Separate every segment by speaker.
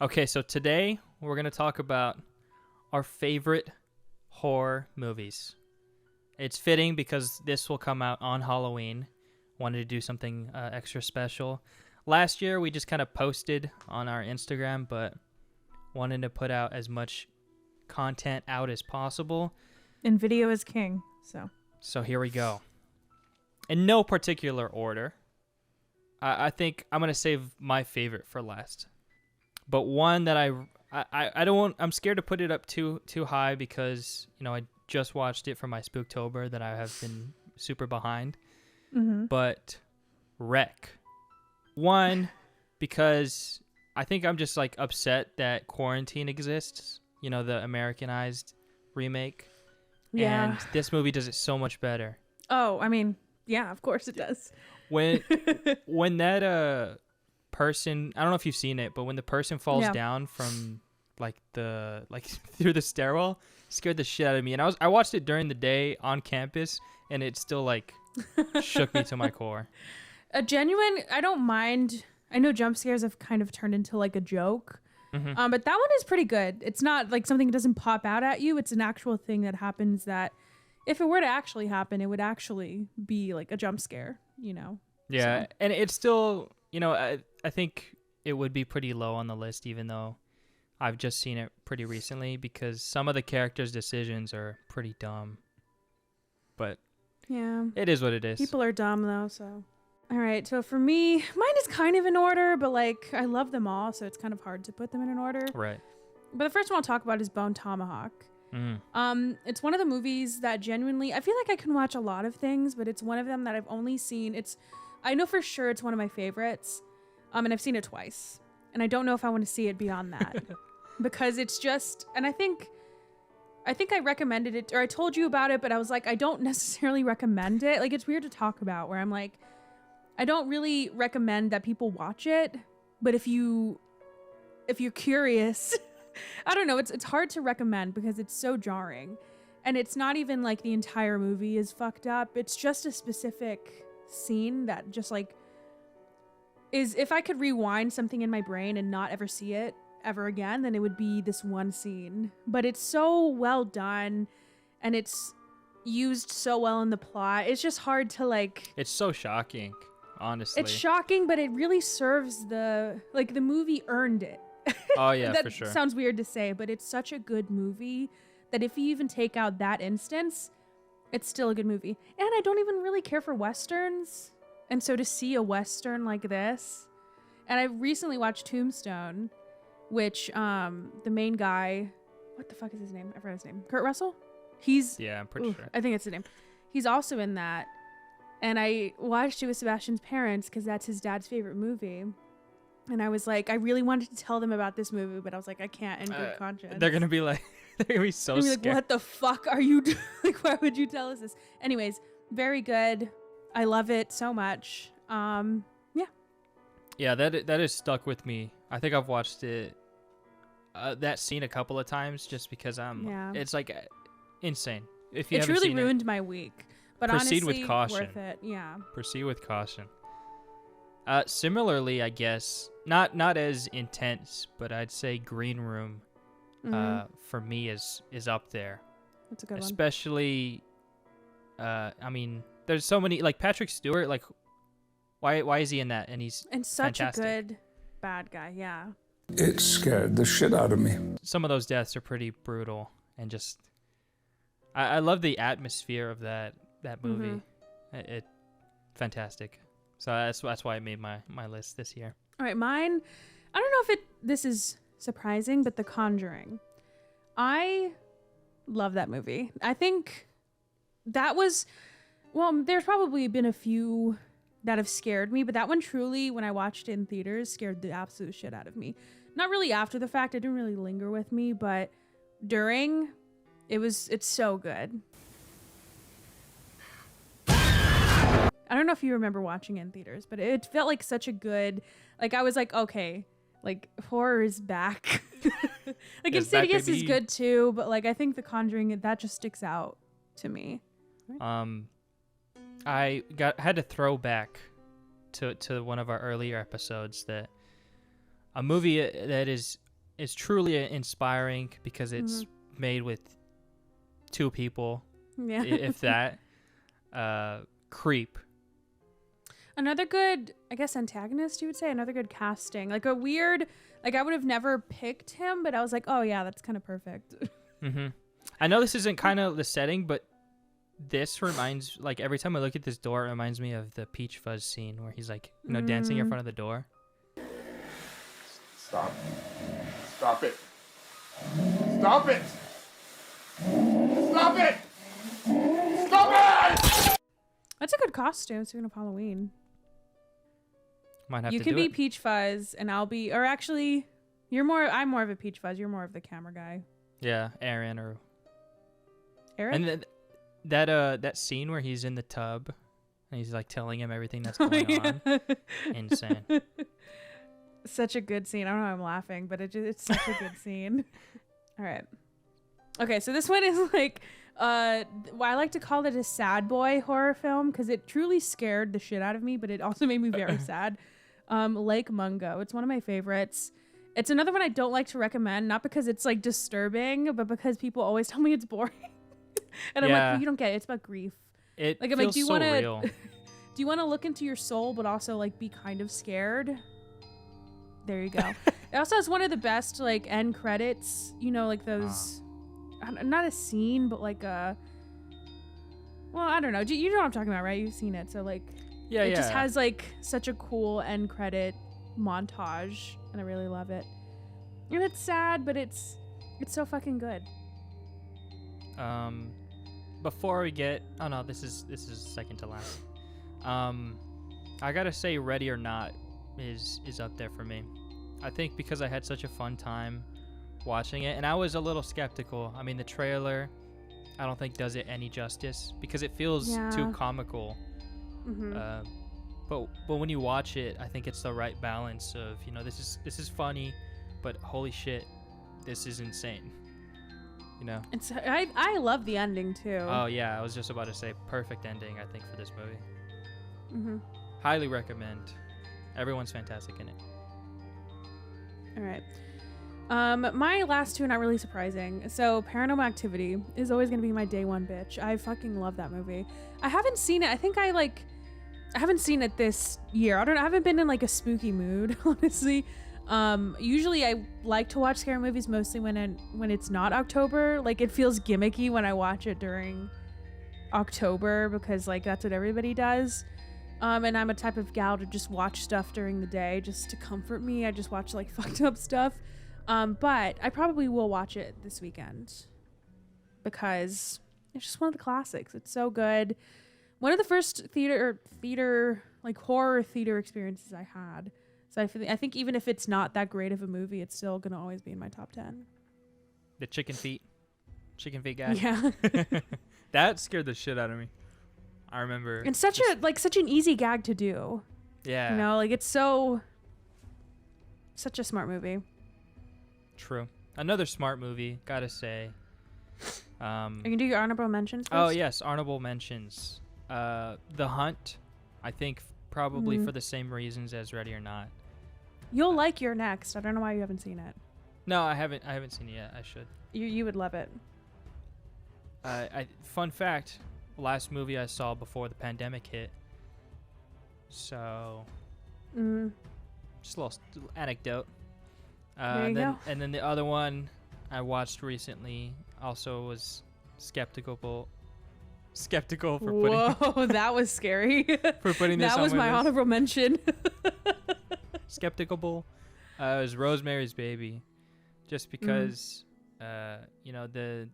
Speaker 1: Okay, so today we're going to talk about our favorite horror movies. It's fitting because this will come out on Halloween. Wanted to do something extra special. Last year we just kind of posted on our Instagram, but wanted to put out as much content out as possible.
Speaker 2: And video is king, so.
Speaker 1: So here we go. In no particular order. I think I'm going to save my favorite for last. But one that I don't want, I'm scared to put it up too high because, you know, I just watched it for my Spooktober that I have been super behind.
Speaker 2: Mm-hmm.
Speaker 1: But Wreck. One, because I think I'm just like upset that Quarantine exists, you know, the Americanized remake.
Speaker 2: Yeah.
Speaker 1: And this movie does it so much better.
Speaker 2: Oh, I mean, yeah, of course it does.
Speaker 1: When that person, I don't know if you've seen it, but when the person falls down from like through the stairwell, scared the shit out of me. And I watched it during the day on campus, and it still like shook me to my core.
Speaker 2: A genuine, I don't mind. I know jump scares have kind of turned into like a joke,
Speaker 1: Mm-hmm.
Speaker 2: but that one is pretty good. It's not like something that doesn't pop out at you. It's an actual thing that happens that if it were to actually happen, it would actually be like a jump scare, you know?
Speaker 1: Yeah,
Speaker 2: So.
Speaker 1: and it's still, you know, I think it would be pretty low on the list, even though I've just seen it pretty recently, because some of the characters' decisions are pretty dumb. But
Speaker 2: Yeah.
Speaker 1: it is what it is.
Speaker 2: People are dumb though, so. All right, so for me, mine is kind of in order, but like I love them all, so it's kind of hard to put them in an order.
Speaker 1: Right.
Speaker 2: But the first one I'll talk about is Bone Tomahawk. It's one of the movies that genuinely, I feel like I can watch a lot of things, but it's one of them that I've only seen. I know for sure it's one of my favorites, and I've seen it twice, and I don't know if I want to see it beyond that because it's just, and I think I recommended it, or I told you about it, but I was like, I don't necessarily recommend it. Like, it's weird to talk about where I'm like, I don't really recommend that people watch it, but if you're curious, I don't know, it's hard to recommend because it's so jarring. And it's not even like the entire movie is fucked up. It's just a specific scene that just like is, if I could rewind something in my brain and not ever see it ever again, then it would be this one scene. But it's so well done and it's used so well in the plot. It's just hard to like...
Speaker 1: It's so shocking, honestly.
Speaker 2: It's shocking, but it really serves the movie earned it.
Speaker 1: Oh, yeah,
Speaker 2: that
Speaker 1: for sure.
Speaker 2: sounds weird to say, but it's such a good movie that if you even take out that instance, it's still a good movie. And I don't even really care for Westerns. And so to see a Western like this, and I recently watched Tombstone, which the main guy, what the fuck is his name? I forgot his name. Kurt Russell?
Speaker 1: Yeah, I'm pretty sure.
Speaker 2: I think it's the name. He's also in that. And I watched it with Sebastian's parents because that's his dad's favorite movie. And I was like, I really wanted to tell them about this movie, but I was like, I can't in good conscience.
Speaker 1: They're gonna be like, they're gonna be so
Speaker 2: like,
Speaker 1: scared.
Speaker 2: what the fuck are you doing? Like, why would you tell us this? Anyways, very good. I love it so much.
Speaker 1: Yeah, that is stuck with me. I think I've watched it, that scene a couple of times just because it's like insane. If you
Speaker 2: it
Speaker 1: haven't
Speaker 2: truly
Speaker 1: seen
Speaker 2: ruined my week. But
Speaker 1: proceed
Speaker 2: honestly,
Speaker 1: with caution.
Speaker 2: worth it. Yeah.
Speaker 1: Proceed with caution. Similarly, I guess, not as intense, but I'd say Green Room, for me is up there.
Speaker 2: That's a good one.
Speaker 1: Especially, I mean, there's so many, like Patrick Stewart, like why is he in that? And he's
Speaker 2: such
Speaker 1: fantastic.
Speaker 2: a good bad guy. Yeah.
Speaker 3: It scared the shit out of me.
Speaker 1: Some of those deaths are pretty brutal, and just I love the atmosphere of that movie. It fantastic. So that's why I made my list this year.
Speaker 2: All right, mine. I don't know if this is surprising, but The Conjuring. I love that movie. I think that was, well, there's probably been a few that have scared me, but that one truly, when I watched it in theaters, scared the absolute shit out of me. Not really after the fact, it didn't really linger with me, but during, it's so good. I don't know if you remember watching it in theaters, but it felt like such a good, like I was like, okay, like horror is back. Like Insidious is good too, but like I think The Conjuring, that just sticks out to me.
Speaker 1: I had to throw back to one of our earlier episodes that a movie that is is truly inspiring because it's made with 2 people,
Speaker 2: Yeah.
Speaker 1: if that. Creep.
Speaker 2: Another good, I guess, antagonist, you would say. Another good casting. Like a weird, like I would have never picked him, but I was like, oh yeah, that's kind of perfect.
Speaker 1: I know this isn't kind of the setting, but this reminds, like, every time I look at this door, it reminds me of the Peach Fuzz scene where he's like, dancing in front of the door.
Speaker 4: Stop. Stop it. Stop it. Stop it. Stop it.
Speaker 2: That's a good costume, speaking of Halloween.
Speaker 1: Might have
Speaker 2: You
Speaker 1: to
Speaker 2: can
Speaker 1: do
Speaker 2: be
Speaker 1: it.
Speaker 2: Peach Fuzz and I'll be, or actually, I'm more of a Peach Fuzz. You're more of the camera guy.
Speaker 1: Yeah, Aaron or
Speaker 2: Eric?
Speaker 1: and that scene where he's in the tub and he's like telling him everything that's going on. Insane.
Speaker 2: Such a good scene. I don't know why I'm laughing, but it's such a good scene. All right. Okay, so this one is like, I like to call it a sad boy horror film because it truly scared the shit out of me, but it also made me very sad. Lake Mungo. It's one of my favorites. It's another one I don't like to recommend, not because it's like disturbing, but because people always tell me it's boring. And I'm like, well, you don't get it. It's about grief.
Speaker 1: It
Speaker 2: Like, I'm
Speaker 1: feels
Speaker 2: like, do you
Speaker 1: so
Speaker 2: want to
Speaker 1: real.
Speaker 2: do you want to look into your soul, but also like be kind of scared? There you go. It also has one of the best like end credits. You know, like those, not a scene, but like a. Well, I don't know. You know what I'm talking about, right? You've seen it, so like.
Speaker 1: Yeah,
Speaker 2: It just has like such a cool end credit montage, and I really love it. And it's sad, but it's so fucking good.
Speaker 1: Before we get, oh no, this is second to last. I gotta say, Ready or Not is up there for me. I think because I had such a fun time watching it, and I was a little skeptical. I mean, the trailer, I don't think does it any justice because it feels too comical. But when you watch it, I think it's the right balance of, you know, this is funny, but holy shit, this is insane. You know.
Speaker 2: It's I love the ending too.
Speaker 1: Oh yeah, I was just about to say perfect ending, I think, for this movie. Highly recommend. Everyone's fantastic in it.
Speaker 2: All right. My last two are not really surprising. So Paranormal Activity is always gonna be my day one bitch. I fucking love that movie. I haven't seen it. I think I haven't seen it this year. I haven't been in like a spooky mood, honestly. Usually I like to watch scary movies mostly when it's not October. Like it feels gimmicky when I watch it during October because like that's what everybody does. And I'm a type of gal to just watch stuff during the day just to comfort me. I just watch like fucked up stuff. But I probably will watch it this weekend because it's just one of the classics. It's so good. One of the first theater like horror theater experiences I had. So I think even if it's not that great of a movie, it's still gonna always be in my top 10.
Speaker 1: The chicken feet guy.
Speaker 2: Yeah.
Speaker 1: That scared the shit out of me. I remember.
Speaker 2: It's such an easy gag to do.
Speaker 1: Yeah.
Speaker 2: You know, like it's such a smart movie.
Speaker 1: True. Another smart movie, gotta say.
Speaker 2: You can do your honorable mentions first?
Speaker 1: Oh yes, honorable mentions. The Hunt, I think probably for the same reasons as Ready or Not.
Speaker 2: You'll like your next. I don't know why you haven't seen it.
Speaker 1: No, I haven't seen it yet. I should.
Speaker 2: You would love it.
Speaker 1: Fun fact, last movie I saw before the pandemic hit. So, just a little anecdote.
Speaker 2: There you go.
Speaker 1: And then the other one I watched recently also was skeptical for putting
Speaker 2: Whoa, that was scary.
Speaker 1: for putting this
Speaker 2: that
Speaker 1: on
Speaker 2: was my
Speaker 1: list.
Speaker 2: honorable mention.
Speaker 1: Skeptical. It was Rosemary's Baby, just because you know the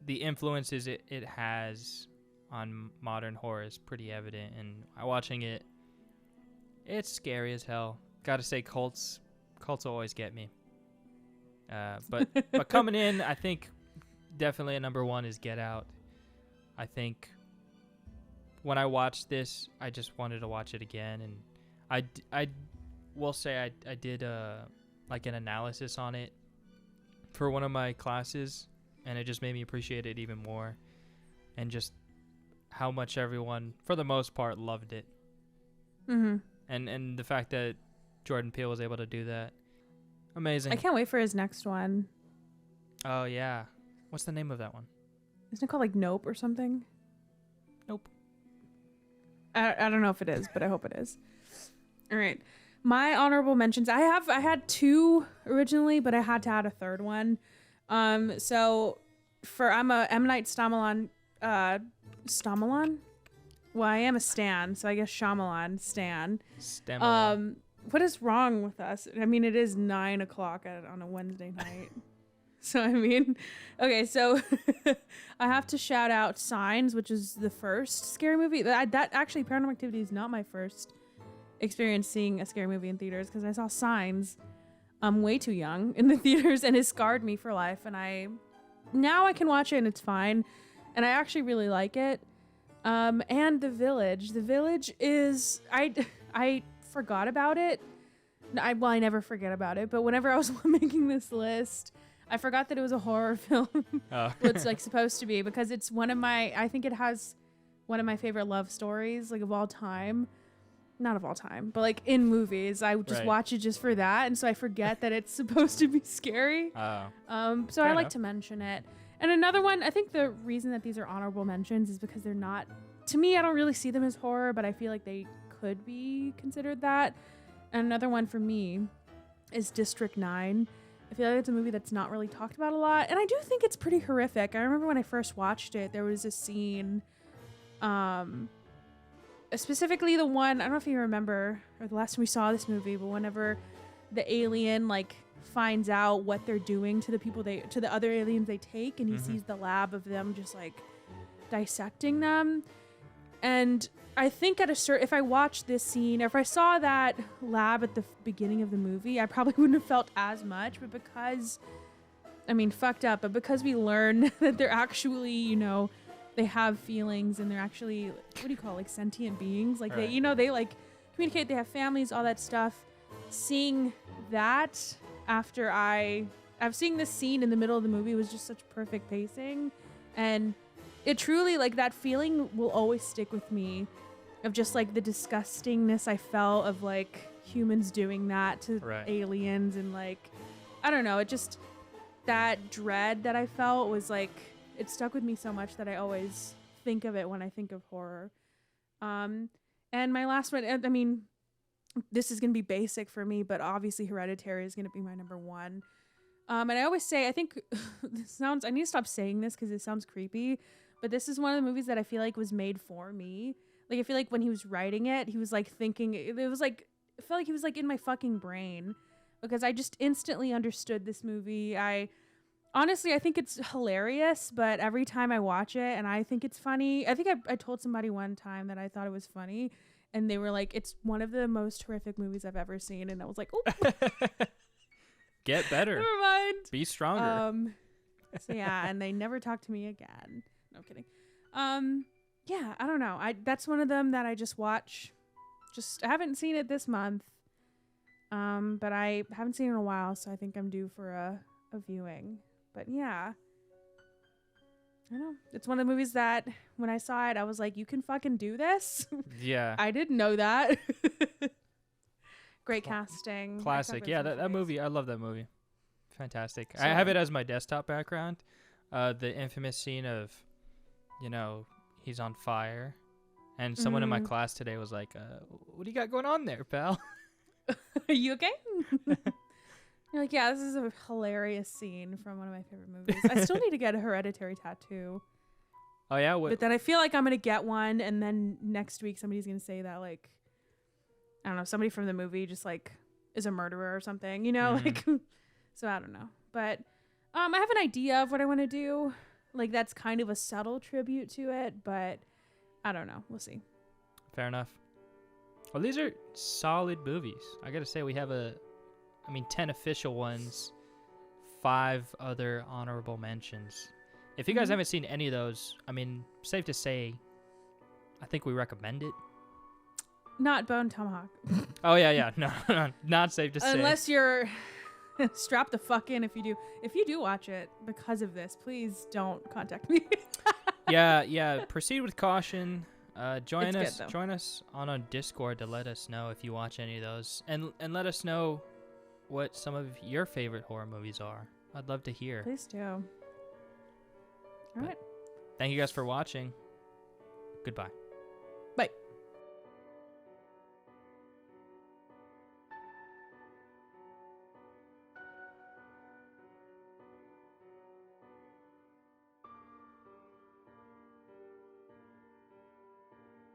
Speaker 1: influences it has on modern horror is pretty evident, and watching it's scary as hell. Gotta say, cults always get me. But coming in, I think definitely a number one is Get Out. I think when I watched this, I just wanted to watch it again, and I will say I did like an analysis on it for one of my classes, and it just made me appreciate it even more, and just how much everyone, for the most part, loved it. And the fact that Jordan Peele was able to do that. Amazing.
Speaker 2: I can't wait for his next one.
Speaker 1: Oh yeah. What's the name of that one?
Speaker 2: Isn't it called like Nope or something?
Speaker 1: Nope.
Speaker 2: I don't know if it is, but I hope it is. All right. My honorable mentions. I had 2 originally, but I had to add a third one. So I'm a M. Night Shyamalan. Shyamalan? Well, I am a stan, so I guess Shyamalan stan.
Speaker 1: Stem.
Speaker 2: What is wrong with us? I mean, it is 9:00 on a Wednesday night. So, I mean, okay, so I have to shout out Signs, which is the first scary movie. That actually, Paranormal Activity is not my first experience seeing a scary movie in theaters, because I saw Signs way too young in the theaters, and it scarred me for life. And now I can watch it and it's fine. And I actually really like it. And The Village. The Village is, I forgot about it. I never forget about it, but whenever I was making this list, I forgot that it was a horror film.
Speaker 1: Oh.
Speaker 2: It's like supposed to be, because it's I think it has one of my favorite love stories, like of all time. Not of all time, but like in movies. I would just
Speaker 1: Right.
Speaker 2: watch it just for that, and so I forget that it's supposed to be scary.
Speaker 1: Oh.
Speaker 2: So
Speaker 1: Fair
Speaker 2: I like
Speaker 1: enough.
Speaker 2: to mention it. And another one, I think the reason that these are honorable mentions is because they're not, to me, I don't really see them as horror, but I feel like they could be considered that. And another one for me is District 9. I feel like it's a movie that's not really talked about a lot, and I do think it's pretty horrific. I remember when I first watched it, there was a scene, specifically the one, I don't know if you remember, or the last time we saw this movie, but whenever the alien like finds out what they're doing to the other aliens they take, and he sees the lab of them just like dissecting them. And I think if I watched this scene, or if I saw that lab at the beginning of the movie, I probably wouldn't have felt as much. But because, I mean, fucked up, but because we learn that they're actually, they have feelings, and they're actually, what do you call it, like sentient beings? Like
Speaker 1: Right.
Speaker 2: they like communicate, they have families, all that stuff. Seeing that after I've seen this scene in the middle of the movie was just such perfect pacing. And it truly, like, that feeling will always stick with me, of just like the disgustingness I felt of like humans doing that to
Speaker 1: Right.
Speaker 2: aliens, and like, I don't know, it just, that dread that I felt was like, it stuck with me so much that I always think of it when I think of horror. And my last one, I mean, this is going to be basic for me, but obviously Hereditary is going to be my number one. And I always say, I think I need to stop saying this because it sounds creepy, but this is one of the movies that I feel like was made for me. Like, I feel like when he was writing it, he was like thinking, it was like, it felt like he was like in my fucking brain, because I just instantly understood this movie. Honestly, I think it's hilarious, but every time I watch it and I think it's funny, I think I told somebody one time that I thought it was funny, and they were like, it's one of the most horrific movies I've ever seen. And I was like, oh,
Speaker 1: Get better.
Speaker 2: never mind.
Speaker 1: Be stronger.
Speaker 2: So yeah, and they never talked to me again. No, I'm kidding. Yeah, I don't know. That's one of them that I just watch. I haven't seen it this month. But I haven't seen it in a while, so I think I'm due for a viewing. But yeah, I know. It's one of the movies that when I saw it, I was like, you can fucking do this?
Speaker 1: Yeah.
Speaker 2: I didn't know that. Great casting.
Speaker 1: Classic. Yeah, that
Speaker 2: Nice.
Speaker 1: movie. I love that movie. Fantastic.
Speaker 2: So-
Speaker 1: I have it as my desktop background. The infamous scene of, he's on fire. And someone in my class today was like, what do you got going on there, pal?
Speaker 2: Are you okay? You're like, yeah, this is a hilarious scene from one of my favorite movies. I still need to get a Hereditary tattoo.
Speaker 1: Oh, yeah?
Speaker 2: But then I feel like I'm going to get one, and then next week somebody's going to say that, like, I don't know, somebody from the movie just, like, is a murderer or something, like, so I don't know. But I have an idea of what I want to do. Like, that's kind of a subtle tribute to it, but I don't know. We'll see.
Speaker 1: Fair enough. Well, these are solid movies. I got to say, we have 10 official ones, 5 other honorable mentions. If you guys haven't seen any of those, safe to say, I think we recommend it.
Speaker 2: Not Bone Tomahawk.
Speaker 1: Oh, yeah. No, not safe to say.
Speaker 2: Unless you're strapped the fuck in if you do. If you do watch it because of this, please don't contact me.
Speaker 1: Yeah. Proceed with caution. Join
Speaker 2: It's good, though.
Speaker 1: us on a Discord to let us know if you watch any of those, and let us know what some of your favorite horror movies are. I'd love to hear.
Speaker 2: Please do. All right.
Speaker 1: Thank you guys for watching. Goodbye.